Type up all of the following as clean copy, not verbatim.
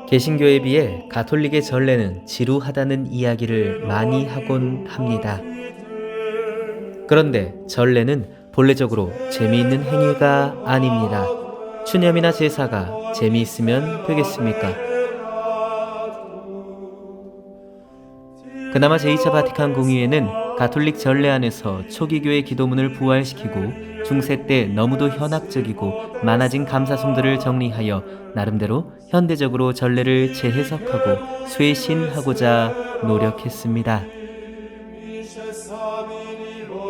개신교에 비해 가톨릭의 전례는 지루하다는 이야기를 많이 하곤 합니다. 그런데 전례는 본래적으로 재미있는 행위가 아닙니다. 추념이나 제사가 재미있으면 되겠습니까? 그나마 제2차 바티칸 공의회는 가톨릭 전례 안에서 초기교회 기도문을 부활시키고 중세 때 너무도 현학적이고 많아진 감사송들을 정리하여 나름대로 현대적으로 전례를 재해석하고 쇄신하고자 노력했습니다.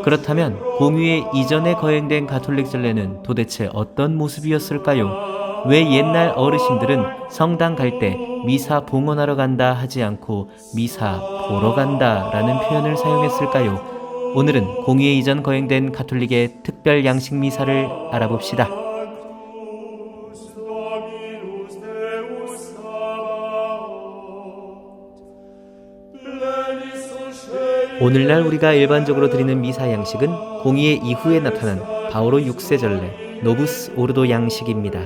그렇다면 공의회 이전에 거행된 가톨릭 전례는 도대체 어떤 모습이었을까요? 왜 옛날 어르신들은 성당 갈 때 미사 봉헌하러 간다 하지 않고 미사 보러 간다 라는 표현을 사용했을까요? 오늘은 공의회 이전 거행된 가톨릭의 특별 양식 미사를 알아봅시다. 오늘날 우리가 일반적으로 드리는 미사 양식은 공의회 이후에 나타난 바오로 6세 전례, 노부스 오르도 양식입니다.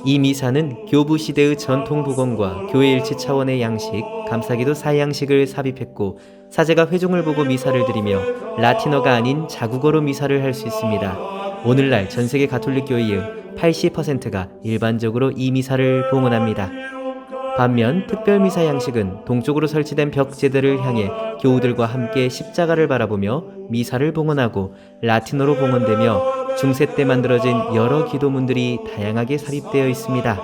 이 미사는 교부 시대의 전통 복원과 교회 일치 차원의 양식, 감사기도 사양식을 삽입했고 사제가 회종을 보고 미사를 드리며 라틴어가 아닌 자국어로 미사를 할 수 있습니다. 오늘날 전세계 가톨릭 교회의 80%가 일반적으로 이 미사를 봉헌합니다. 반면 특별미사 양식은 동쪽으로 설치된 벽제들을 향해 교우들과 함께 십자가를 바라보며 미사를 봉헌하고 라틴어로 봉헌되며 중세 때 만들어진 여러 기도문들이 다양하게 삽입되어 있습니다.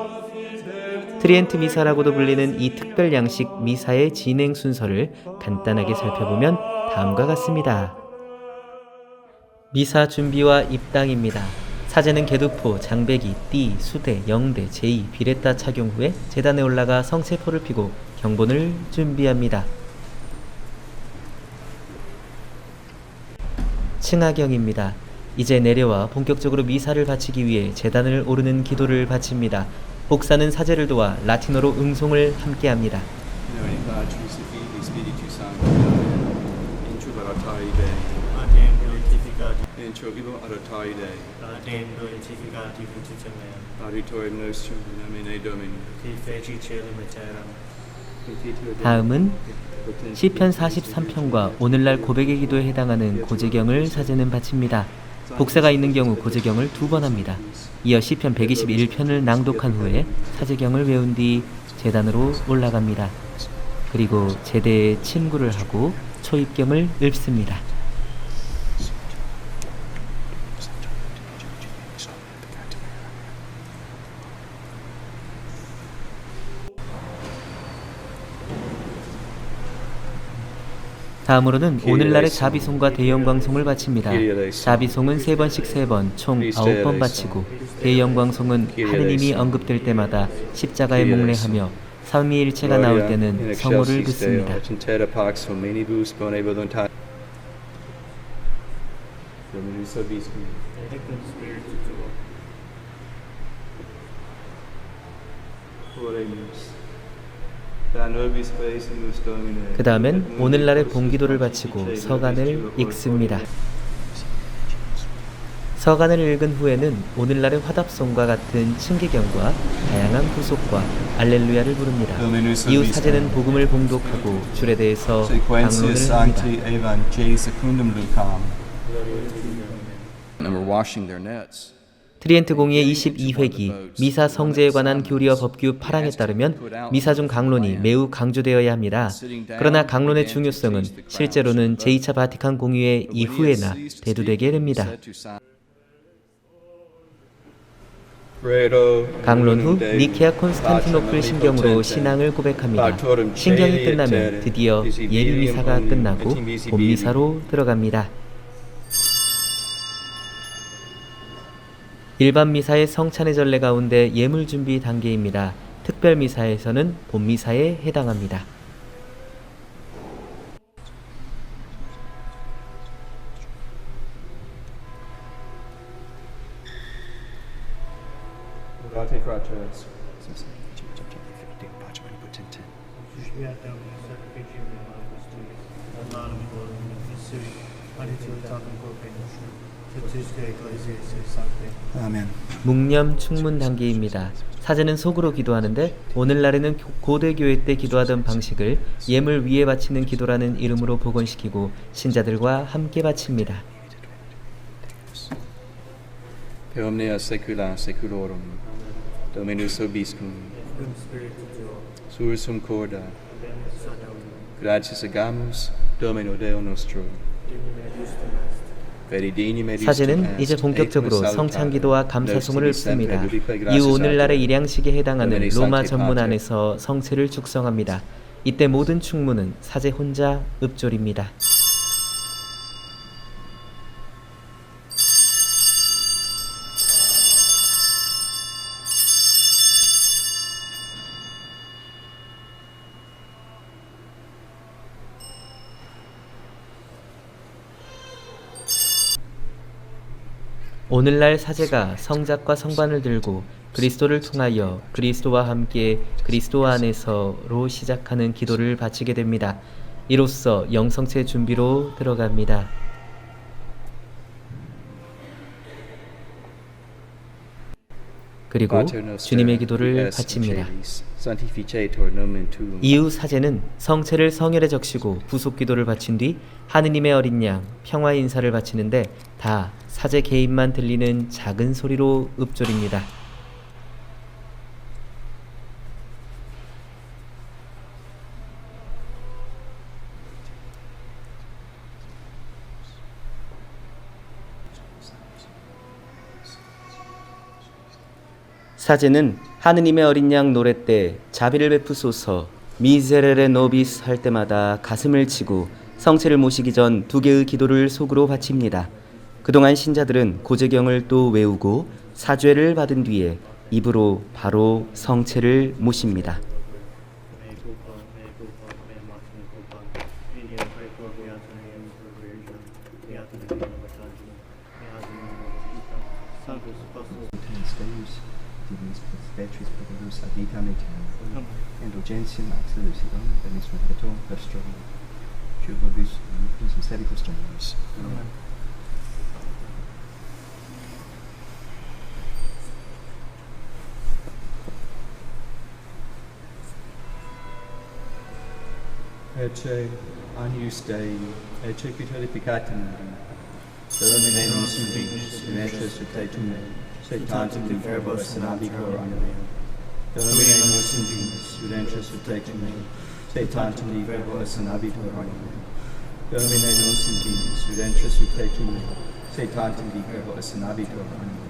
트리엔트 미사라고도 불리는 이 특별 양식 미사의 진행 순서를 간단하게 살펴보면 다음과 같습니다. 미사 준비와 입당입니다. 사제는 개두포, 장배기, 띠, 수대, 영대, 제의, 비레타 착용 후에 제단에 올라가 성세포를 피고 경본을 준비합니다. 층하경입니다. 이제 내려와 본격적으로 미사를 바치기 위해 제단을 오르는 기도를 바칩니다. 복사는 사제를 도와 라틴어로 응송을 함께합니다. 다음은 시편 43편과 오늘날 고백의 기도에 해당하는 고제경을 사제는 바칩니다. 복사가 있는 경우 고제경을 2번 합니다. 이어 시편 121편을 낭독한 후에 사제경을 외운 뒤 제단으로 올라갑니다. 그리고 제대에 친구를 하고 초입경을 읊습니다. 다음으로는 오늘날의 자비송과 대영광송을 바칩니다. 자비송은 3번씩 3번, 총 9번 바치고 대영광송은 하느님이 언급될 때마다 십자가에 목례하며 삼위일체가 나올 때는 성호를 듣습니다. 그 다음엔 오늘날의 봉기도를 바치고 서간을 읽습니다. 서간을 읽은 후에는 오늘날의 화답송과 같은 층기경과 다양한 후속과 알렐루야를 부릅니다. 이후 사제는 복음을 봉독하고 줄에 대해서 강론을 합니다. 트리엔트 공의회 22회기 미사 성제에 관한 교리와 법규 8항에 따르면 미사 중 강론이 매우 강조되어야 합니다. 그러나 강론의 중요성은 실제로는 제2차 바티칸 공의회 이후에나 대두되게 됩니다. 강론 후 니케아 콘스탄티노플 신경으로 신앙을 고백합니다. 신경이 끝나면 드디어 예비미사가 끝나고 본미사로 들어갑니다. 일반 미사의 성찬의 전례 가운데 예물 준비 단계입니다. 특별 미사에서는 본미사에 해당합니다. 아멘. 묵념 충문 단계입니다. 사제는 속으로 기도하는데 오늘날에는 고대교회 때 기도하던 방식을 예물 위에 바치는 기도라는 이름으로 복원시키고 신자들과 함께 바칩니다. Per omnia saecula saeculorum, Dominus vobiscum, sursum corda, gratias agamus, Domino Deo nostro. 사제는 이제 본격적으로 성찬기도와 감사송을 읊습니다. 이후 오늘날의 일양식에 해당하는 로마 전문 안에서 성체를 축성합니다. 이때 모든 충문은 사제 혼자 읊조립니다. 오늘날 사제가 성작과 성반을 들고 그리스도를 통하여 그리스도와 함께 그리스도 안에서로 시작하는 기도를 바치게 됩니다. 이로써 영성체 준비로 들어갑니다. 그리고 주님의 기도를 바칩니다. 이후 사제는 성체를 성혈에 적시고 부속 기도를 바친 뒤 하느님의 어린 양 평화 인사를 바치는데 다 사제 개인만 들리는 작은 소리로 읊조립니다. 사제는 하느님의 어린 양 노래 때 자비를 베푸소서 미세레레 노비스 할 때마다 가슴을 치고 성체를 모시기 전 두 개의 기도를 속으로 바칩니다. 그동안 신자들은 고재경을 또 외우고 사죄를 받은 뒤에 입으로 바로 성체를 모십니다. Beatrice Proculus ad vitam aeternam, indulgentiam axillus idem, benis repeto vestrum, Juvabus lupus misericus Dominus. Amen. Ecce agnus Dei, ecce qui tollificatum Maria, Domine nostrum Deus, in etres retetum mei, sed tantum in verbos in abitur anime. Domine nostrum Deus, in etres retetum mei, sed tantum in verbos in abitur anime. Domine nostrum Deus, in etres retetum mei, sed tantum in verbos in abitur anime.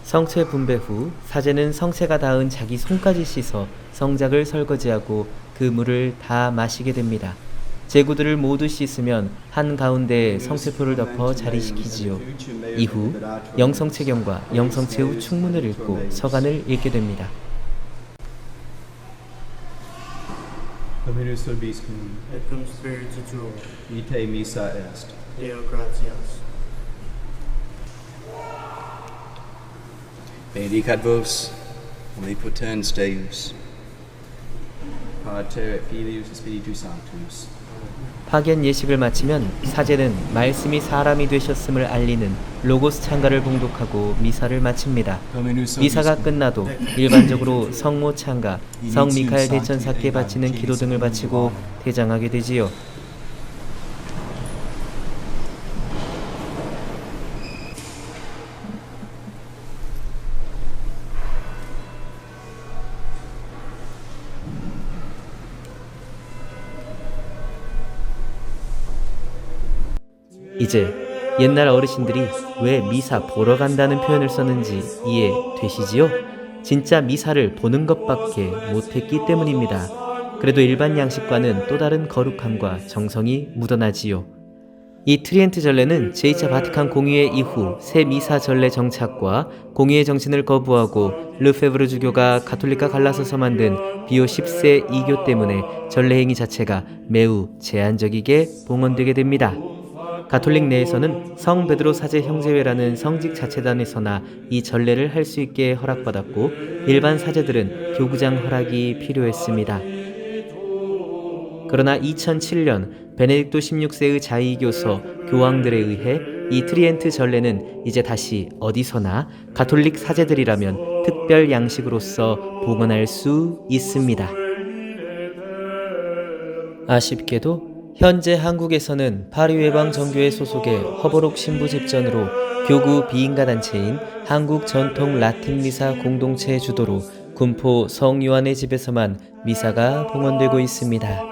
성체 분배 후 사제는 성체가 닿은 자기 손까지 씻어 성작을 설거지하고 그 물을 다 마시게 됩니다. 제구들을 모두 씻으면 한가운데에 성체표를 덮어 자리시키지요. 이후 영성체경과 영성체 후 충문을 읽고 서간을 읽게 됩니다. Dominus vobiscum, et cum spiritu tuo, ite missa est. Deo gratias. Benedicat vos, omnipotens Deus, Pater et Filius et Spiritus Sanctus. 파견 예식을 마치면 사제는 말씀이 사람이 되셨음을 알리는 로고스 찬가를 봉독하고 미사를 마칩니다. 미사가 끝나도 일반적으로 성모 찬가, 성 미카엘 대천사께 바치는 기도 등을 바치고 퇴장하게 되지요. 이제 옛날 어르신들이 왜 미사 보러 간다는 표현을 썼는지 이해되시지요? 진짜 미사를 보는 것밖에 못했기 때문입니다. 그래도 일반 양식과는 또 다른 거룩함과 정성이 묻어나지요. 이 트리엔트 전례는 제2차 바티칸 공의회 이후 새 미사 전례 정착과 공의회 정신을 거부하고 르페브르 주교가 가톨릭과 갈라서서 만든 비오 10세 이교 때문에 전례 행위 자체가 매우 제한적이게 봉헌되게 됩니다. 가톨릭 내에서는 성 베드로 사제 형제회라는 성직 자체단에서나 이 전례를 할 수 있게 허락받았고 일반 사제들은 교구장 허락이 필요했습니다. 그러나 2007년 베네딕토 16세의 자의교서 교황들에 의해 이 트리엔트 전례는 이제 다시 어디서나 가톨릭 사제들이라면 특별 양식으로서 봉헌할 수 있습니다. 아쉽게도 현재 한국에서는 파리외방 정교회 소속의 허버록 신부 집전으로 교구 비인가 단체인 한국 전통 라틴 미사 공동체 주도로 군포 성요한의 집에서만 미사가 봉헌되고 있습니다.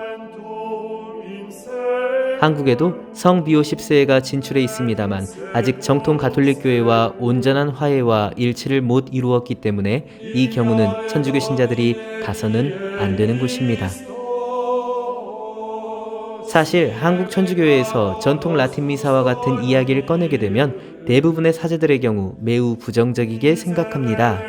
한국에도 성 비오 10세가 진출해 있습니다만 아직 정통 가톨릭 교회와 온전한 화해와 일치를 못 이루었기 때문에 이 경우는 천주교 신자들이 가서는 안 되는 곳입니다. 사실 한국 천주교회에서 전통 라틴 미사와 같은 이야기를 꺼내게 되면 대부분의 사제들의 경우 매우 부정적이게 생각합니다.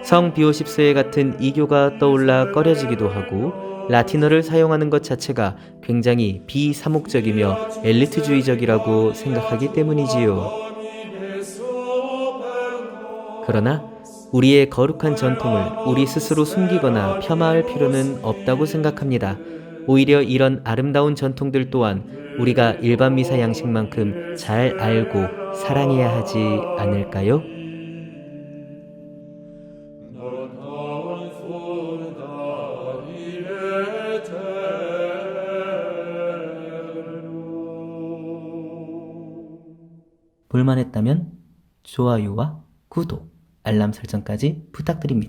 성 비오 10세에 같은 이교가 떠올라 꺼려지기도 하고 라틴어를 사용하는 것 자체가 굉장히 비사목적이며 엘리트주의적이라고 생각하기 때문이지요. 그러나 우리의 거룩한 전통을 우리 스스로 숨기거나 폄하할 필요는 없다고 생각합니다. 오히려 이런 아름다운 전통들 또한 우리가 일반 미사 양식만큼 잘 알고 사랑해야 하지 않을까요? 볼만했다면 좋아요와 구독, 알람 설정까지 부탁드립니다.